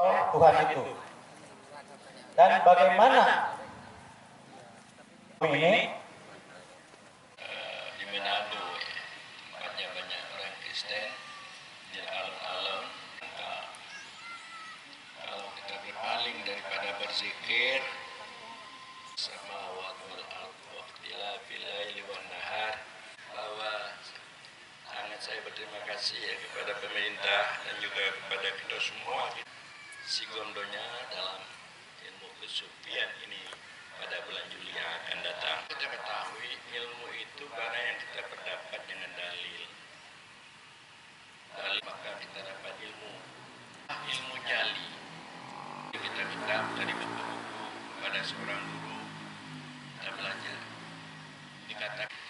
Tuhan itu. Dan bagaimana ini di Manado, banyak orang Kristen di alun-alun. Kalau kita berpaling daripada berzikir samawat wal ard waqtilafil laili wan nahar, bahwa sangat saya berterima kasih ya kepada pemerintah dan juga kepada kita semua si gondonya dalam ilmu kesufian ini pada bulan Juli yang akan datang. Kita ketahui ilmu itu barang yang kita berdapat dengan dalil. Dalil maka kita dapat ilmu jali. Kita minta dari buku-buku pada seorang guru kita belajar. Dikatakan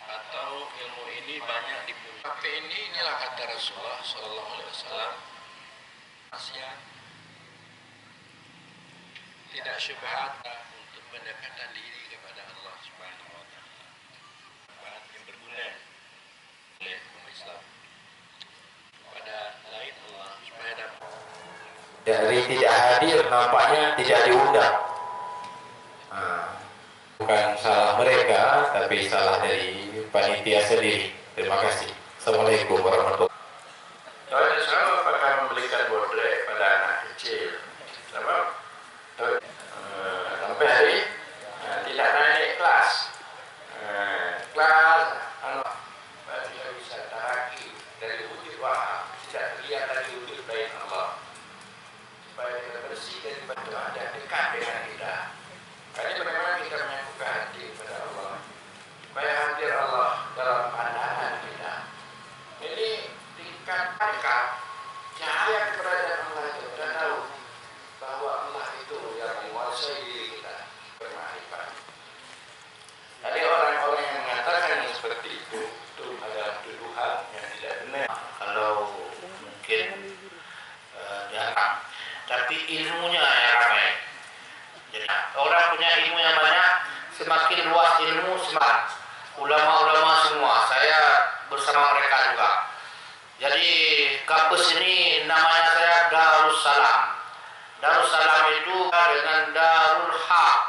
atau ilmu ini banyak dipunya. Tapi inilah kata Rasulullah Sallallahu Alaihi Wasallam. Asia tidak syubhat untuk mendekatkan diri kepada Allah Subhanahu Wa Taala. Yang berguna oleh umat Islam pada lain Allah supaya dapat. Dari tidak hadir nampaknya tidak diundang. Bukan salah mereka, tapi salah dari panitia sendiri. Terima kasih. Assalamualaikum warahmatullahi wabarakatuh. Saya akan membelikan bordel pada anak kecil. Sampai hari tidak naik kelas. Dia bisa taraki dari wujud wahab, tidak terlihat lagi wujud lain Allah. Supaya kita bersih dari batu ada dekat dengan kita. Karena bagaimana kita menyambungkan hati kepada Allah. Supaya hadir Allah dalam pandangan kita. Jadi tingkat dekat cahaya keberadaan Allah itu kita tahu bahwa Allah itu yang menguasai diri kita bermakrifat. Tadi orang-orang yang mengatakan yang seperti itu adalah tuduhan yang tidak benar. Kalau mungkin jarang, tapi ilmunya yang ramai. Jadi orang punya ilmu yang banyak, semakin luas ilmu semakin. Ulama-ulama semua, saya bersama mereka juga. Jadi kampus ini namanya saya Darussalam. Darussalam itu dengan Darul Haq.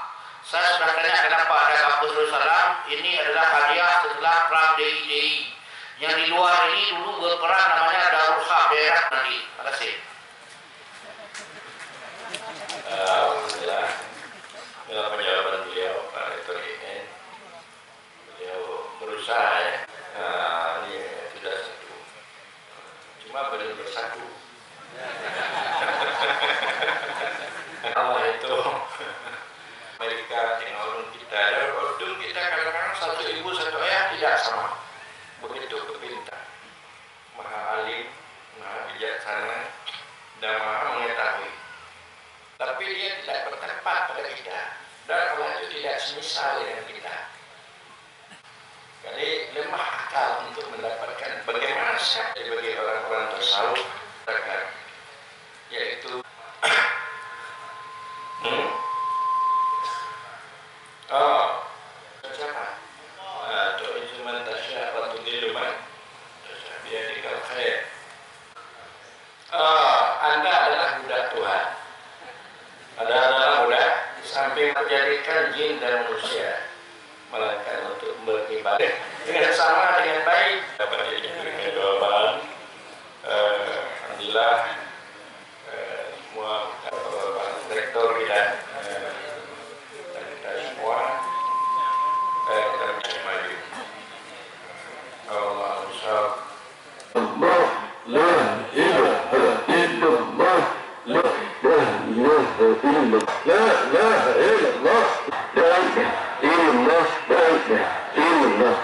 Saya sudah tanya kenapa ada kampus Darussalam. Ini adalah hadiah setelah perang DIY. Yang di luar ini dulu berperang namanya Darul Haq daerah nanti. Terima kasih. Alhamdulillah. Dengan penjawaban beliau Pak Rektor ini, beliau berusaha ya. Ini sudah satu. Cuma belum bersatu. Allah itu Amerika teknologi kita dan ordun kita kadang-kadang satu ibu satu ayah tidak sama. Begitu kepintar, maha alim, maha bijaksana, dan maha mengetahui. Tapi dia tidak bertempat pada kita dan Allah itu tidak semisal dengan kita. Jadi lemah akal untuk mendapatkan bagaimana sih bagi orang-orang tasawuf yaitu siapa? Atau instrumen tasya atau diluman dia dikal khair. Anda adalah budak Tuhan. Anda adalah budak di samping menjadikan jin dan manusia melainkan untuk beribadah dengan sama dengan baik. Dapat diberikan jawaban. Alhamdulillah semua rektor kita dan kita semua kita bisa maju. Allah Subhanahu La ilaha illallah, la ilaha illallah, la ilaha illallah, la ilaha illallah, la ilaha illallah.